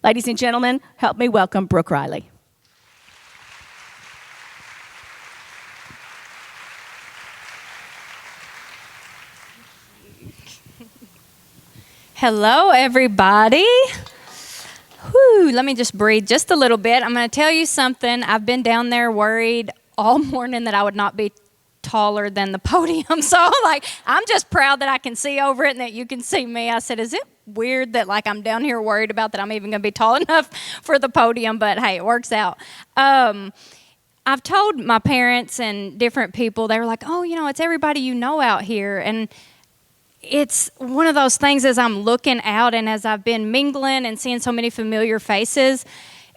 Ladies and gentlemen, help me welcome Brooke Riley. Hello, everybody. Whew, let me just breathe just a little bit. I'm going to tell you something. I've been down there worried all morning that I would not be taller than the podium. So, I'm just proud that I can see over it and that you can see me. I said, is it weird that, I'm down here worried about that I'm even going to be tall enough for the podium? But, hey, it works out. I've told my parents and different people, they were like, oh, it's everybody you know out here. And it's one of those things as I'm looking out and as I've been mingling and seeing so many familiar faces,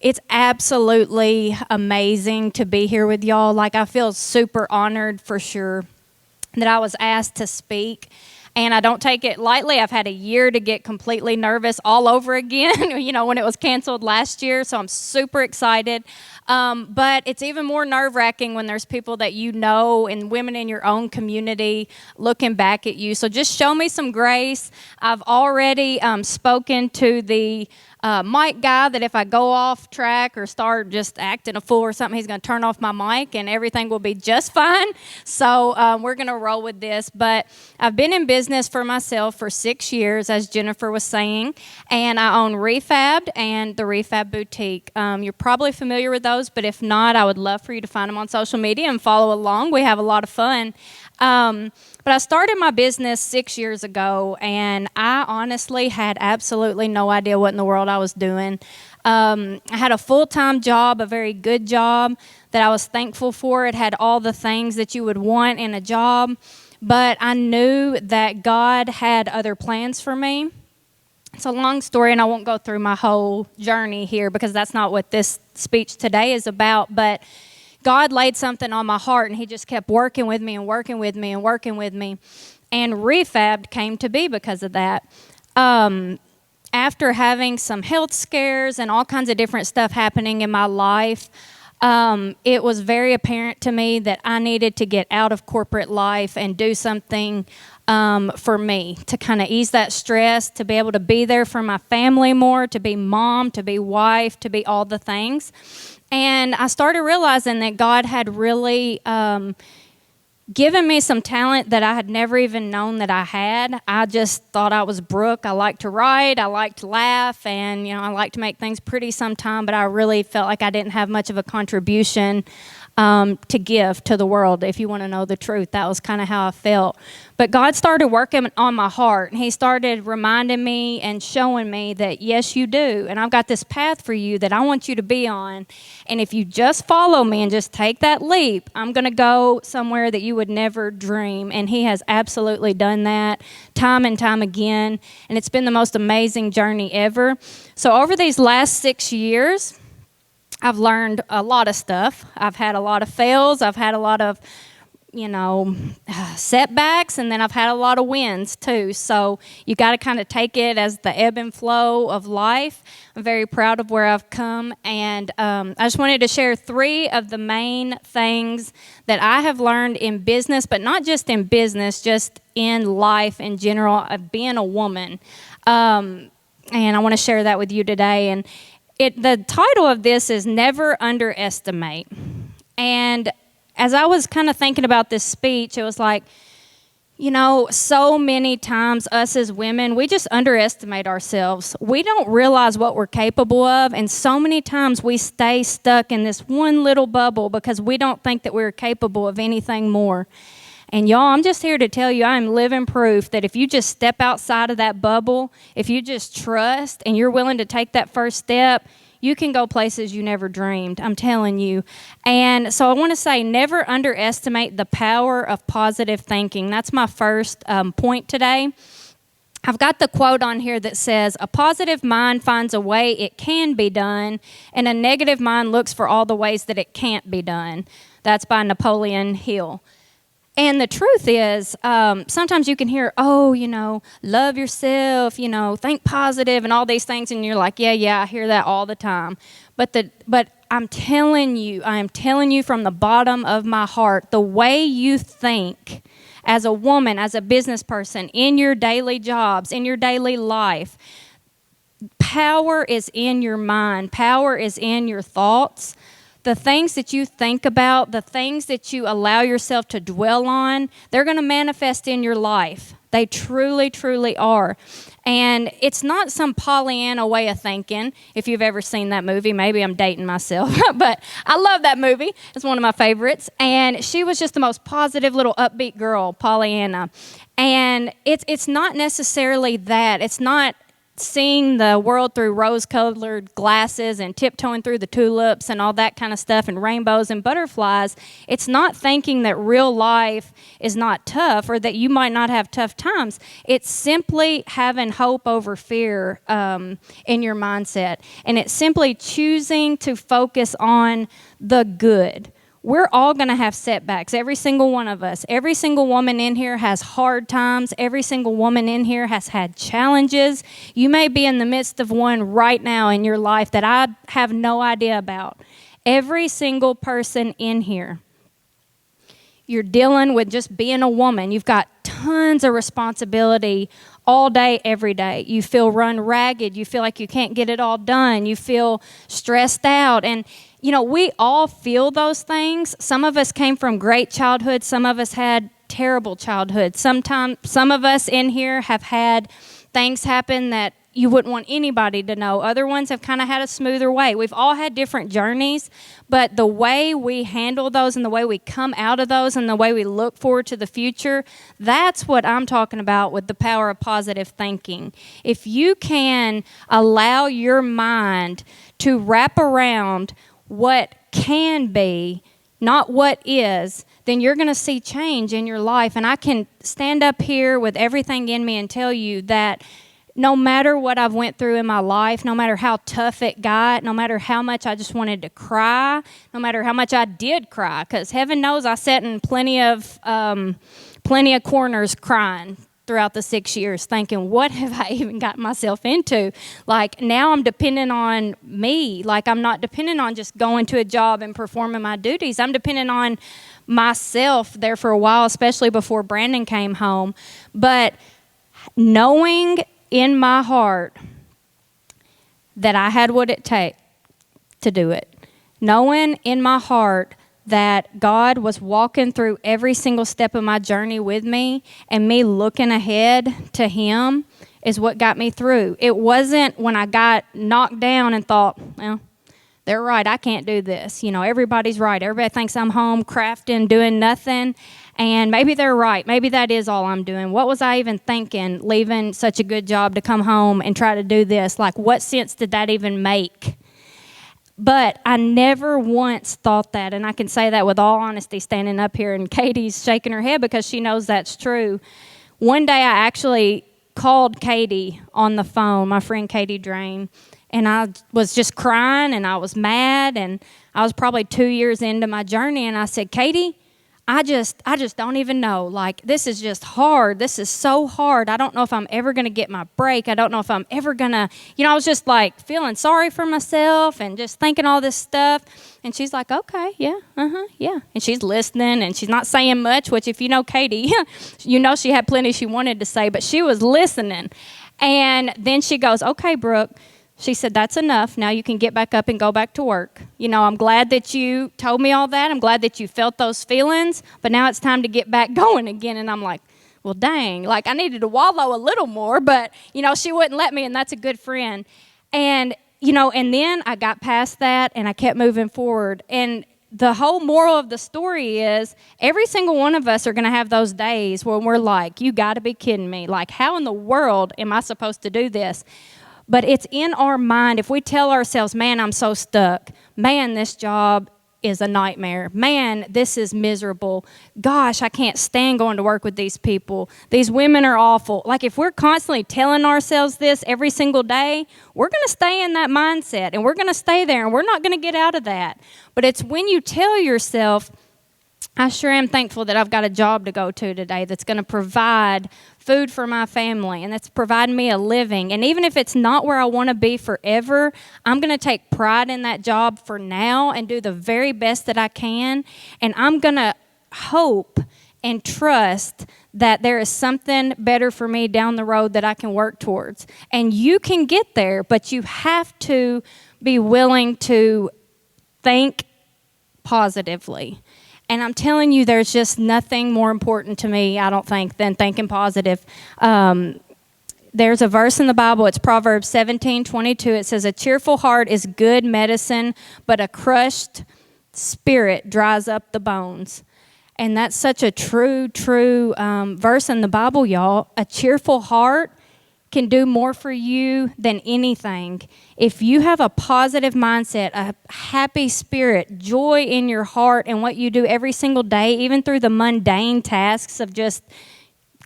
it's absolutely amazing to be here with y'all. I feel super honored for sure that I was asked to speak. And I don't take it lightly. I've had a year to get completely nervous all over again, when it was canceled last year. So I'm super excited. But it's even more nerve-wracking when there's people that you know and women in your own community looking back at you. So just show me some grace. I've already spoken to the mic guy that if I go off track or start just acting a fool or something, he's going to turn off my mic and everything will be just fine. So we're going to roll with this. But I've been in business for myself for 6 years, as Jennifer was saying, and I own Re-Fabbed and the Re-Fabbed Boutique. You're probably familiar with those, but if not, I would love for you to find them on social media and follow along. We have a lot of fun. But I started my business 6 years ago, and I honestly had absolutely no idea what in the world I was doing. I had a full-time job, a very good job that I was thankful for. It had all the things that you would want in a job, but I knew that God had other plans for me. It's a long story, and I won't go through my whole journey here because that's not what this speech today is about, but God laid something on my heart, and he just kept working with me and working with me and working with me. And Re-Fabbed came to be because of that. After having some health scares and all kinds of different stuff happening in my life, it was very apparent to me that I needed to get out of corporate life and do something for me to kind of ease that stress, to be able to be there for my family more, to be mom, to be wife, to be all the things. And I started realizing that God had really given me some talent that I had never even known that I had. I just thought I was Brooke. I liked to write, I liked to laugh, and I like to make things pretty sometime, but I really felt like I didn't have much of a contribution to give to the world. If you want to know the truth, that was kind of how I felt. But God started working on my heart, and he started reminding me and showing me that yes, you do, and I've got this path for you that I want you to be on, and if you just follow me and just take that leap, I'm going to go somewhere that you would never dream. And he has absolutely done that time and time again, and it's been the most amazing journey ever. So over these last 6 years, I've learned a lot of stuff. I've had a lot of fails. I've had a lot of, setbacks, and then I've had a lot of wins too. So you got to kind of take it as the ebb and flow of life. I'm very proud of where I've come, and I just wanted to share 3 of the main things that I have learned in business, but not just in business, just in life in general of being a woman. And I want to share that with you today. And the title of this is Never Underestimate. And as I was kind of thinking about this speech, it was like, so many times us as women, we just underestimate ourselves. We don't realize what we're capable of, and so many times we stay stuck in this one little bubble because we don't think that we're capable of anything more. And y'all, I'm just here to tell you, I'm living proof that if you just step outside of that bubble, if you just trust and you're willing to take that first step, you can go places you never dreamed, I'm telling you. And so I want to say, never underestimate the power of positive thinking. That's my first point today. I've got the quote on here that says, a positive mind finds a way it can be done, and a negative mind looks for all the ways that it can't be done. That's by Napoleon Hill. And the truth is, sometimes you can hear, love yourself, think positive and all these things. And you're like, yeah, I hear that all the time. But I am telling you from the bottom of my heart, the way you think as a woman, as a business person, in your daily jobs, in your daily life, Power is in your mind. Power is in your thoughts. The things that you think about, the things that you allow yourself to dwell on, they're going to manifest in your life. They truly, truly are. And it's not some Pollyanna way of thinking. If you've ever seen that movie, maybe I'm dating myself, but I love that movie. It's one of my favorites. And she was just the most positive little upbeat girl, Pollyanna. And it's not necessarily that. It's not seeing the world through rose-colored glasses and tiptoeing through the tulips and all that kind of stuff and rainbows and butterflies. It's not thinking that real life is not tough or that you might not have tough times. It's simply having hope over fear in your mindset. And it's simply choosing to focus on the good. We're all going to have setbacks, every single one of us. Every single woman in here has hard times. Every single woman in here has had challenges. You may be in the midst of one right now in your life that I have no idea about. Every single person in here. You're dealing with just being a woman. You've got tons of responsibility all day, every day. You feel run ragged. You feel like you can't get it all done. You feel stressed out. And you know, we all feel those things. Some of us came from great childhood. Some of us had terrible childhood. Some of us in here have had things happen that you wouldn't want anybody to know. Other ones have kind of had a smoother way. We've all had different journeys, but the way we handle those and the way we come out of those and the way we look forward to the future, that's what I'm talking about with the power of positive thinking. If you can allow your mind to wrap around what can be, not what is, then you're going to see change in your life. And I can stand up here with everything in me and tell you that no matter what I've went through in my life, no matter how tough it got, no matter how much I just wanted to cry, no matter how much I did cry, because heaven knows I sat in plenty of corners crying throughout the 6 years thinking, what have I even gotten myself into? Like, now I'm dependent on me. Like, I'm not dependent on just going to a job and performing my duties. I'm dependent on myself there for a while, especially before Brandon came home. But knowing in my heart that I had what it takes to do it, knowing in my heart that God was walking through every single step of my journey with me and me looking ahead to Him is what got me through. It wasn't when I got knocked down and thought, well, they're right, I can't do this. You know, everybody's right. Everybody thinks I'm home crafting, doing nothing. And maybe they're right. Maybe that is all I'm doing. What was I even thinking, leaving such a good job to come home and try to do this? Like, what sense did that even make? But I never once thought that, and I can say that with all honesty standing up here, and Katie's shaking her head because she knows that's true. One day I actually called Katie on the phone, my friend Katie Drain, and I was just crying and I was mad, and I was probably 2 years into my journey, and I said, Katie, I just don't even know. Like, this is just hard. This is so hard. I don't know if I'm ever going to get my break. I don't know if I'm ever going to, I was just like feeling sorry for myself and just thinking all this stuff. And she's like, okay, yeah. And she's listening and she's not saying much, which if you know Katie, you know she had plenty she wanted to say, but she was listening. And then she goes, okay, Brooke. She said, that's enough. Now you can get back up and go back to work. I'm glad that you told me all that. I'm glad that you felt those feelings, but now it's time to get back going again. And I'm like, well, dang, like I needed to wallow a little more, but, she wouldn't let me, and that's a good friend. And, and then I got past that and I kept moving forward. And the whole moral of the story is every single one of us are going to have those days when we're like, you got to be kidding me. Like, how in the world am I supposed to do this? But it's in our mind. If we tell ourselves, man, I'm so stuck. Man, this job is a nightmare. Man, this is miserable. Gosh, I can't stand going to work with these people. These women are awful. Like, if we're constantly telling ourselves this every single day, we're going to stay in that mindset, and we're going to stay there, and we're not going to get out of that. But it's when you tell yourself, I sure am thankful that I've got a job to go to today that's going to provide food for my family and that's providing me a living. And even if it's not where I want to be forever, I'm going to take pride in that job for now and do the very best that I can. And I'm going to hope and trust that there is something better for me down the road that I can work towards. And you can get there, but you have to be willing to think positively. And I'm telling you, there's just nothing more important to me, I don't think, than thinking positive. There's a verse in the Bible, it's Proverbs 17:22. It says, a cheerful heart is good medicine, but a crushed spirit dries up the bones. And that's such a true verse in the Bible, y'all. A cheerful heart can do more for you than anything. If you have a positive mindset, a happy spirit, joy in your heart and what you do every single day, even through the mundane tasks of just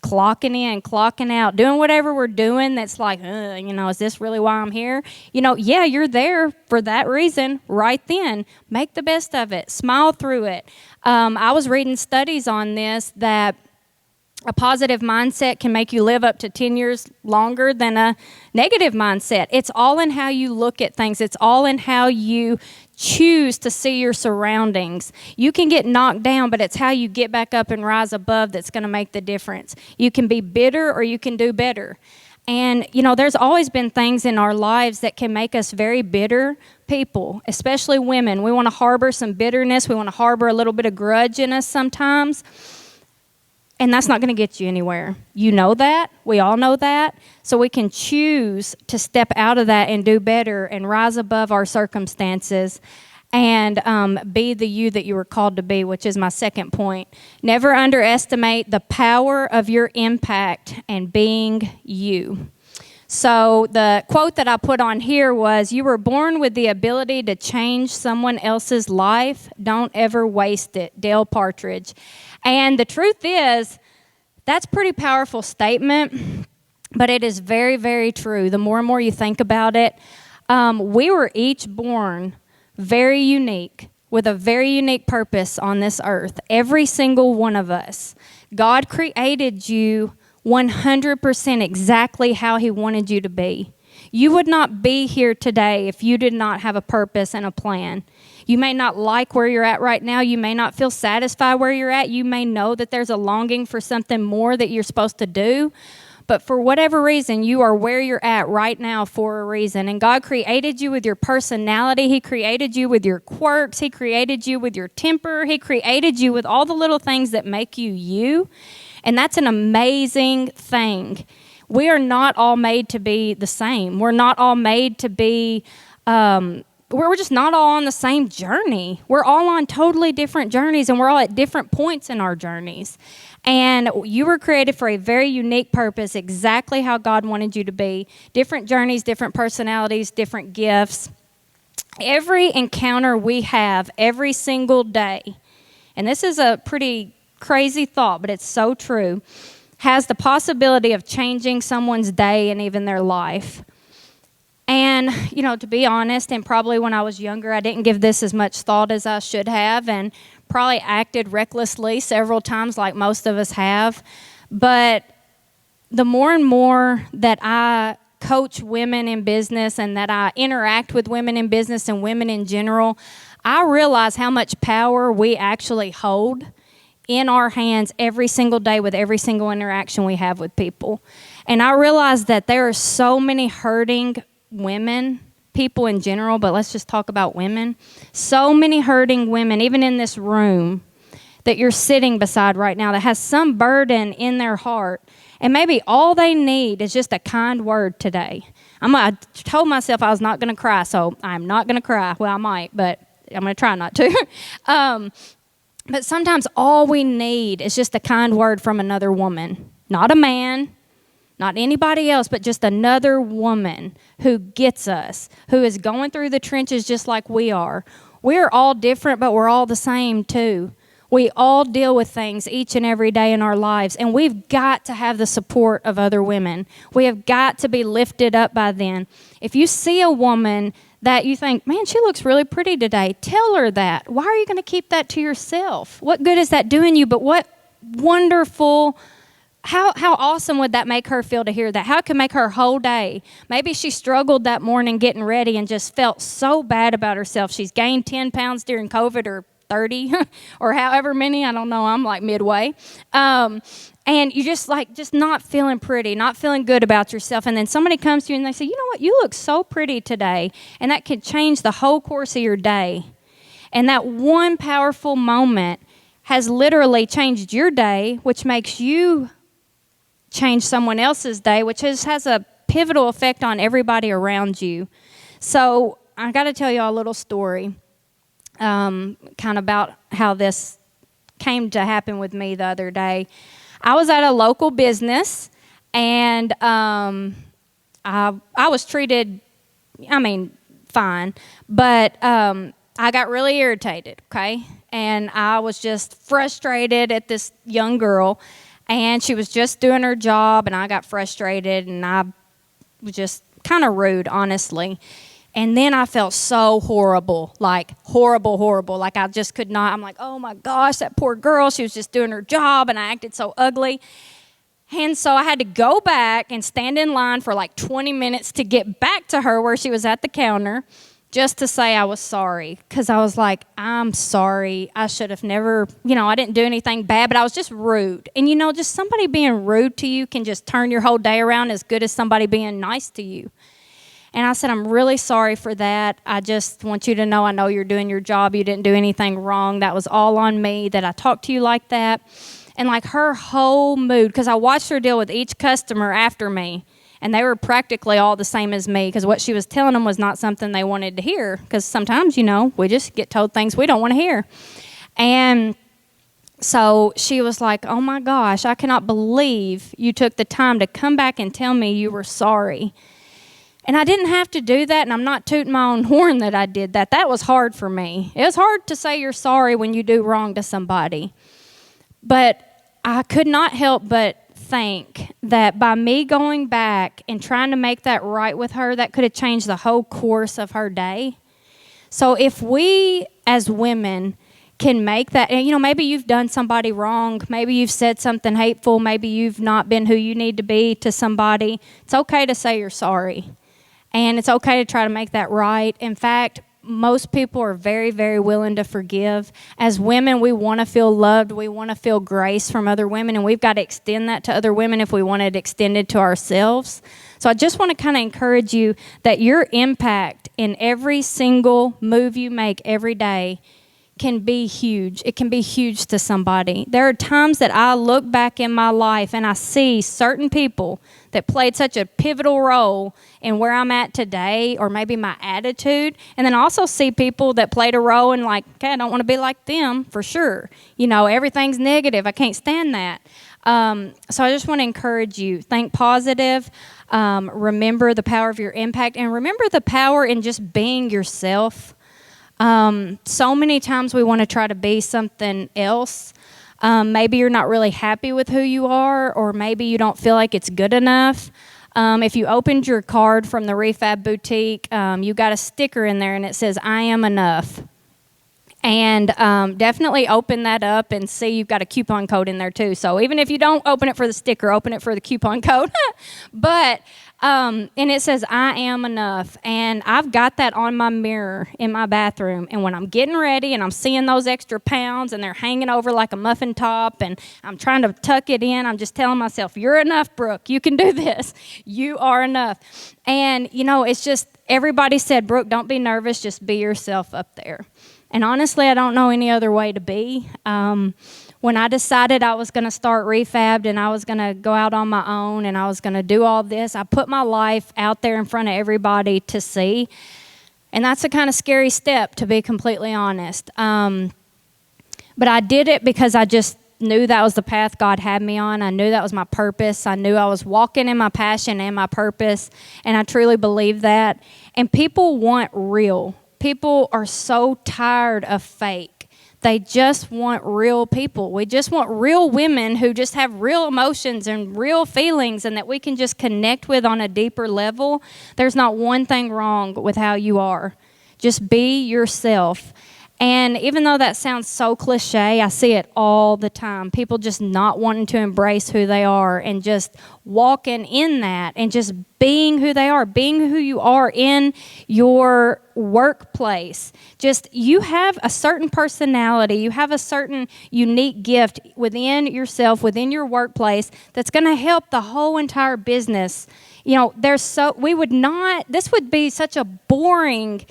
clocking in, clocking out, doing whatever we're doing that's like, is this really why I'm here? Yeah, you're there for that reason right then. Make the best of it. Smile through it. I was reading studies on this that a positive mindset can make you live up to 10 years longer than a negative mindset. It's all in how you look at things. It's all in how you choose to see your surroundings. You can get knocked down, but it's how you get back up and rise above that's going to make the difference. You can be bitter or you can do better. And, there's always been things in our lives that can make us very bitter people, especially women. We want to harbor some bitterness. We want to harbor a little bit of grudge in us sometimes. And that's not going to get you anywhere. You know that. We all know that. So we can choose to step out of that and do better and rise above our circumstances and be the you that you were called to be, which is my second point. Never underestimate the power of your impact and being you. So the quote that I put on here was, you were born with the ability to change someone else's life. Don't ever waste it. Dale Partridge. And the truth is, that's a pretty powerful statement, but it is very, very true. The more and more you think about it, we were each born very unique, with a very unique purpose on this earth. Every single one of us. God created you 100% exactly how He wanted you to be. You would not be here today if you did not have a purpose and a plan. You may not like where you're at right now. You may not feel satisfied where you're at. You may know that there's a longing for something more that you're supposed to do. But for whatever reason, you are where you're at right now for a reason. And God created you with your personality. He created you with your quirks. He created you with your temper. He created you with all the little things that make you you. And that's an amazing thing. We are not all made to be the same. We're not all made to be, we're just not all on the same journey. We're all on totally different journeys, and we're all at different points in our journeys. And you were created for a very unique purpose, exactly how God wanted you to be. Different journeys, different personalities, different gifts. Every encounter we have every single day, and this is a pretty crazy thought, but it's so true, has the possibility of changing someone's day and even their life. And, to be honest, and probably when I was younger, I didn't give this as much thought as I should have, and probably acted recklessly several times like most of us have. But the more and more that I coach women in business and that I interact with women in business and women in general, I realize how much power we actually hold in our hands every single day with every single interaction we have with people. And I realize that there are so many hurting women, people in general, but let's just talk about women. So many hurting women, even in this room, that you're sitting beside right now that has some burden in their heart. And maybe all they need is just a kind word today. I told myself I was not going to cry, so I'm not going to cry. Well, I might, but I'm going to try not to. But sometimes all we need is just a kind word from another woman. Not a man, not anybody else, but just another woman who gets us, who is going through the trenches just like we are. We're all different, but we're all the same too. We all deal with things each and every day in our lives, and we've got to have the support of other women. We have got to be lifted up by them. If you see a woman that you think, man, she looks really pretty today, tell her that. Why are you going to keep that to yourself? What good is that doing you? But what wonderful, how awesome would that make her feel to hear that? How it could make her whole day. Maybe she struggled that morning getting ready and just felt so bad about herself. She's gained 10 pounds during COVID or 30 or however many. I don't know. I'm like midway. And you just not feeling pretty, not feeling good about yourself. And then somebody comes to you and they say, you know what, you look so pretty today. And that can change the whole course of your day. And that one powerful moment has literally changed your day, which makes you change someone else's day, which has a pivotal effect on everybody around you. So I got to tell you all a little story kind of about how this came to happen with me the other day. I was at a local business, and I was treated, fine, but I got really irritated, okay? And I was just frustrated at this young girl, and she was just doing her job, and I got frustrated, and I was just kind of rude, honestly. And then I felt so horrible, like horrible. Like I just could not. I'm like, oh my gosh, that poor girl. She was just doing her job and I acted so ugly. And so I had to go back and stand in line for like 20 minutes to get back to her where she was at the counter just to say I was sorry. Because I was like, I'm sorry. I should have never, I didn't do anything bad, but I was just rude. And just somebody being rude to you can just turn your whole day around as good as somebody being nice to you. And I said, I'm really sorry for that. I just want you to know I know you're doing your job. You didn't do anything wrong. That was all on me that I talked to you like that. And like her whole mood, because I watched her deal with each customer after me, and they were practically all the same as me because what she was telling them was not something they wanted to hear because sometimes, we just get told things we don't want to hear. And so she was like, oh my gosh, I cannot believe you took the time to come back and tell me you were sorry. And I didn't have to do that, and I'm not tooting my own horn that I did that. That was hard for me. It was hard to say you're sorry when you do wrong to somebody. But I could not help but think that by me going back and trying to make that right with her, that could have changed the whole course of her day. So if we as women can make that, and maybe you've done somebody wrong, maybe you've said something hateful, maybe you've not been who you need to be to somebody, it's okay to say you're sorry. And it's okay to try to make that right. In fact, most people are very, very willing to forgive. As women, we want to feel loved. We want to feel grace from other women, and we've got to extend that to other women if we want it extended to ourselves. So I just want to kind of encourage you that your impact in every single move you make every day can be huge. It can be huge to somebody. There are times that I look back in my life and I see certain people that played such a pivotal role in where I'm at today, or maybe my attitude. And then I also see people that played a role in like, okay, I don't want to be like them for sure. Everything's negative. I can't stand that. So I just want to encourage you, think positive, remember the power of your impact, and remember the power in just being yourself. So many times we want to try to be something else. Maybe you're not really happy with who you are, or maybe you don't feel like it's good enough. If you opened your card from the Re-Fabbed boutique, you got a sticker in there and it says, I am enough. And definitely open that up and see you've got a coupon code in there too. So even if you don't open it for the sticker, open it for the coupon code. But and it says, I am enough. And I've got that on my mirror in my bathroom. And when I'm getting ready and I'm seeing those extra pounds and they're hanging over like a muffin top and I'm trying to tuck it in, I'm just telling myself, you're enough, Brooke. You can do this. You are enough. And, it's just, everybody said, Brooke, don't be nervous. Just be yourself up there. And honestly, I don't know any other way to be. When I decided I was going to start Re-Fabbed and I was going to go out on my own and I was going to do all this, I put my life out there in front of everybody to see. And that's a kind of scary step, to be completely honest. But I did it because I just knew that was the path God had me on. I knew that was my purpose. I knew I was walking in my passion and my purpose. And I truly believe that. And people want real. People are so tired of fake. They just want real people. We just want real women who just have real emotions and real feelings and that we can just connect with on a deeper level. There's not one thing wrong with how you are. Just be yourself. And even though that sounds so cliche, I see it all the time. People just not wanting to embrace who they are and just walking in that and just being who they are, being who you are in your workplace. Just you have a certain personality, you have a certain unique gift within yourself, within your workplace that's going to help the whole entire business. You know, this would be such a boring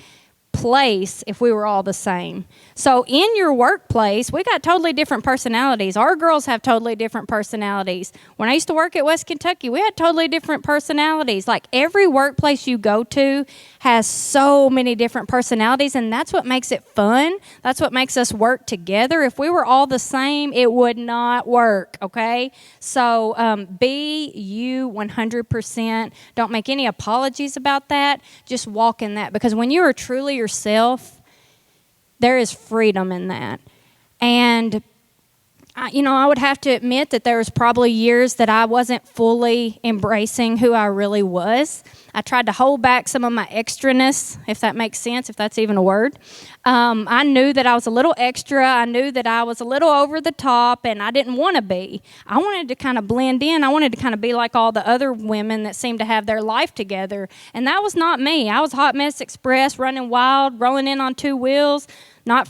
place if we were all the same. So in your workplace, we got totally different personalities. Our girls have totally different personalities. When I used to work at West Kentucky, we had totally different personalities. Like every workplace you go to has so many different personalities, and that's what makes it fun. That's what makes us work together. If we were all the same, it would not work, okay? So be you 100%. Don't make any apologies about that. Just walk in that, because when you are truly yourself, there is freedom in that. And I would have to admit that there was probably years that I wasn't fully embracing who I really was. I tried to hold back some of my extraness, if that makes sense, if that's even a word. I knew that I was a little extra. I knew that I was a little over the top, and I didn't want to be. I wanted to kind of blend in. I wanted to kind of be like all the other women that seemed to have their life together, and that was not me. I was Hot Mess Express, running wild, rolling in on two wheels, not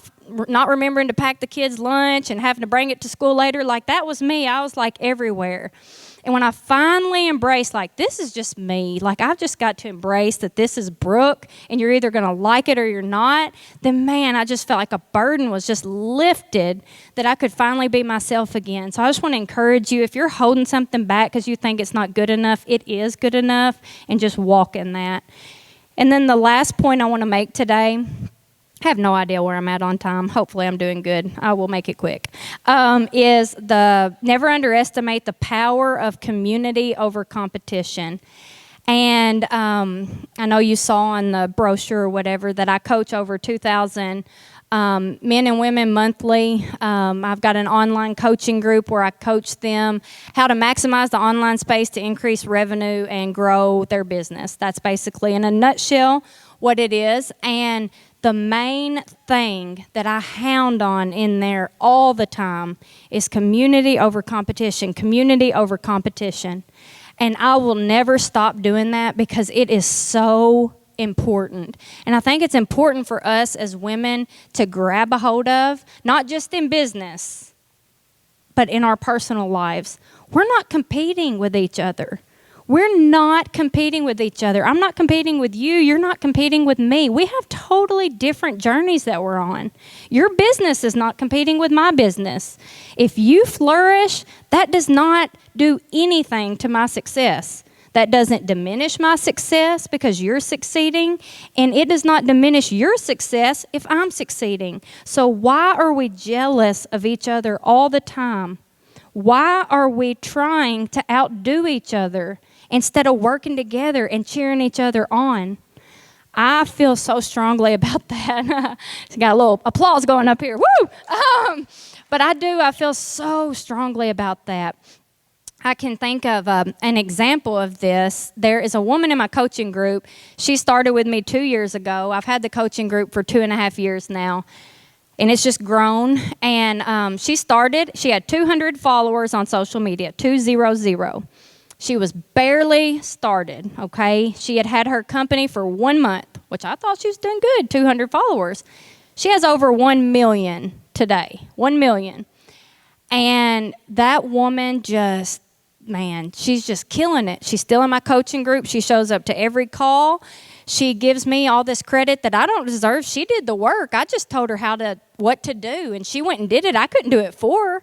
remembering to pack the kids' lunch and having to bring it to school later. Like, that was me. I was like everywhere. And when I finally embraced, like, this is just me, like, I've just got to embrace that this is Brooke, and you're either going to like it or you're not, then, man, I just felt like a burden was just lifted that I could finally be myself again. So I just want to encourage you, if you're holding something back because you think it's not good enough, it is good enough, and just walk in that. And then the last point I want to make today, I have no idea where I'm at on time. Hopefully I'm doing good. I will make it quick. Is never underestimate the power of community over competition. And I know you saw on the brochure or whatever that I coach over 2,000 men and women monthly. I've got an online coaching group where I coach them how to maximize the online space to increase revenue and grow their business. That's basically, in a nutshell, what it is. And the main thing that I hound on in there all the time is community over competition, community over competition. And I will never stop doing that because it is so important. And I think it's important for us as women to grab a hold of, not just in business, but in our personal lives. We're not competing with each other. We're not competing with each other. I'm not competing with you. You're not competing with me. We have totally different journeys that we're on. Your business is not competing with my business. If you flourish, that does not do anything to my success. That doesn't diminish my success because you're succeeding, and it does not diminish your success if I'm succeeding. So why are we jealous of each other all the time? Why are we trying to outdo each other instead of working together and cheering each other on? I feel so strongly about that. Got a little applause going up here. Woo! But I feel so strongly about that. I can think of an example of this. There is a woman in my coaching group. She started with me 2 years ago. I've had the coaching group for 2.5 years now. And it's just grown. And she had 200 followers on social media, 200. She was barely started, okay? She had her company for 1 month, which I thought she was doing good, 200 followers. She has over 1 million today, 1 million. And that woman she's just killing it. She's still in my coaching group. She shows up to every call. She gives me all this credit that I don't deserve. She did the work. I just told her what to do, and she went and did it. I couldn't do it for her.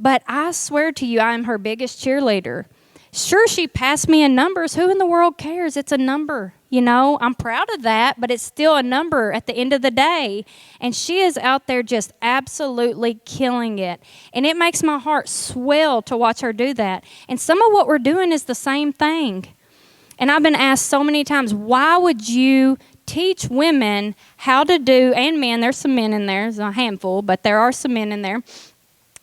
But I swear to you, I am her biggest cheerleader. Sure, she passed me in numbers. Who in the world cares? It's a number. I'm proud of that, but it's still a number at the end of the day. And she is out there just absolutely killing it. And it makes my heart swell to watch her do that. And some of what we're doing is the same thing. And I've been asked so many times, why would you teach women how to do, and men, there's some men in there, there's a handful, but there are some men in there. And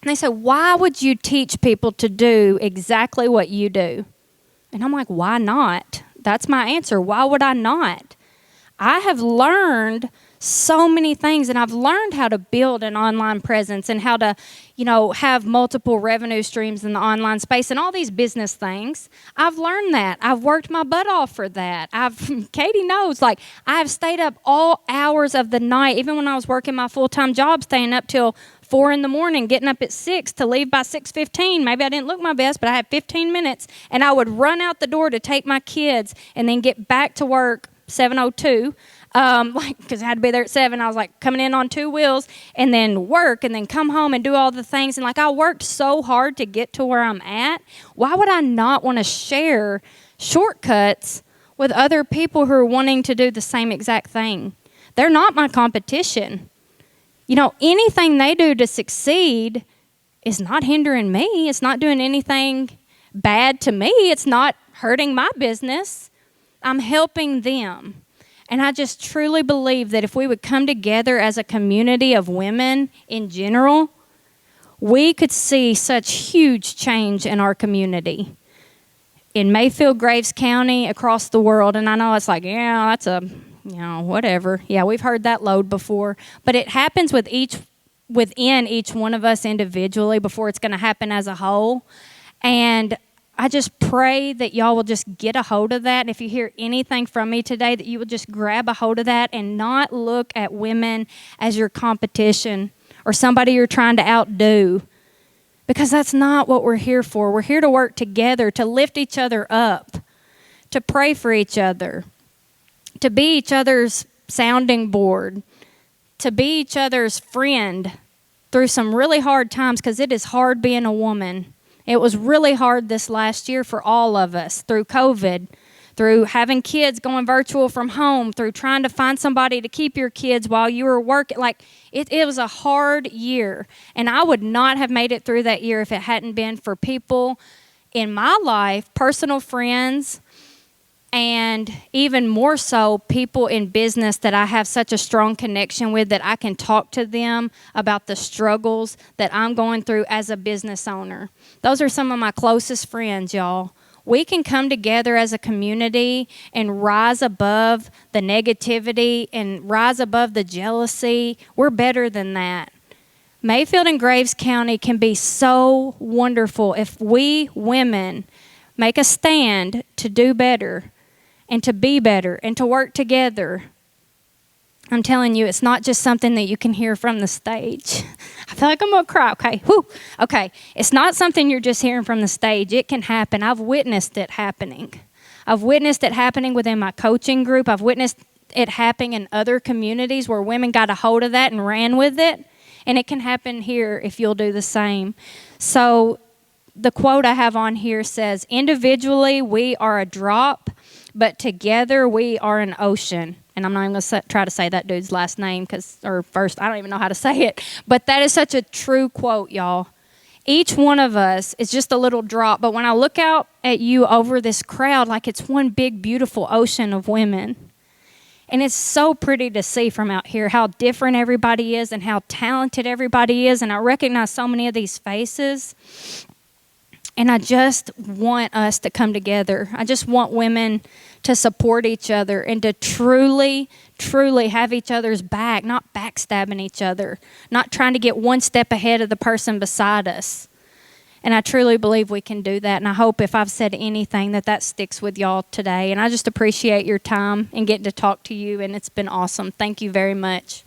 they say, why would you teach people to do exactly what you do? And I'm like, why not? That's my answer. Why would I not? I have learned so many things, and I've learned how to build an online presence and how to, have multiple revenue streams in the online space and all these business things. I've learned that. I've worked my butt off for that. Katie knows, I have stayed up all hours of the night, even when I was working my full-time job, staying up till 4 in the morning, getting up at 6 to leave by 6:15. Maybe I didn't look my best, but I had 15 minutes, and I would run out the door to take my kids and then get back to work 7:02, because I had to be there at 7. I was coming in on 2 wheels, and then work, and then come home and do all the things. And I worked so hard to get to where I'm at. Why would I not want to share shortcuts with other people who are wanting to do the same exact thing? They're not my competition. Anything they do to succeed is not hindering me. It's not doing anything bad to me. It's not hurting my business. I'm helping them. And I just truly believe that if we would come together as a community of women in general, we could see such huge change in our community. In Mayfield, Graves County, across the world. And I know it's that's whatever. Yeah, we've heard that load before. But it happens within each one of us individually before it's going to happen as a whole. And I just pray that y'all will just get a hold of that. And if you hear anything from me today, that you will just grab a hold of that and not look at women as your competition or somebody you're trying to outdo. Because that's not what we're here for. We're here to work together, to lift each other up, to pray for each other, to be each other's sounding board, to be each other's friend through some really hard times, because it is hard being a woman. It was really hard this last year for all of us, through COVID, through having kids going virtual from home, through trying to find somebody to keep your kids while you were working. It was a hard year. And I would not have made it through that year if it hadn't been for people in my life, personal friends, and even more so, people in business that I have such a strong connection with, that I can talk to them about the struggles that I'm going through as a business owner. Those are some of my closest friends, y'all. We can come together as a community and rise above the negativity and rise above the jealousy. We're better than that. Mayfield and Graves County can be so wonderful if we women make a stand to do better and to be better and to work together. I'm telling you, it's not just something that you can hear from the stage. I feel like I'm going to cry. Okay, whew. Okay, it's not something you're just hearing from the stage. It can happen. I've witnessed it happening. I've witnessed it happening within my coaching group. I've witnessed it happening in other communities where women got a hold of that and ran with it. And it can happen here if you'll do the same. So the quote I have on here says, individually we are a drop, but together we are an ocean. And I'm not even going to try to say that dude's last name, or first, I don't even know how to say it. But that is such a true quote, y'all. Each one of us is just a little drop. But when I look out at you over this crowd, it's one big, beautiful ocean of women. And it's so pretty to see from out here how different everybody is and how talented everybody is. And I recognize so many of these faces. And I just want us to come together. I just want women to support each other and to truly, truly have each other's back, not backstabbing each other, not trying to get one step ahead of the person beside us. And I truly believe we can do that. And I hope if I've said anything that sticks with y'all today. And I just appreciate your time and getting to talk to you. And it's been awesome. Thank you very much.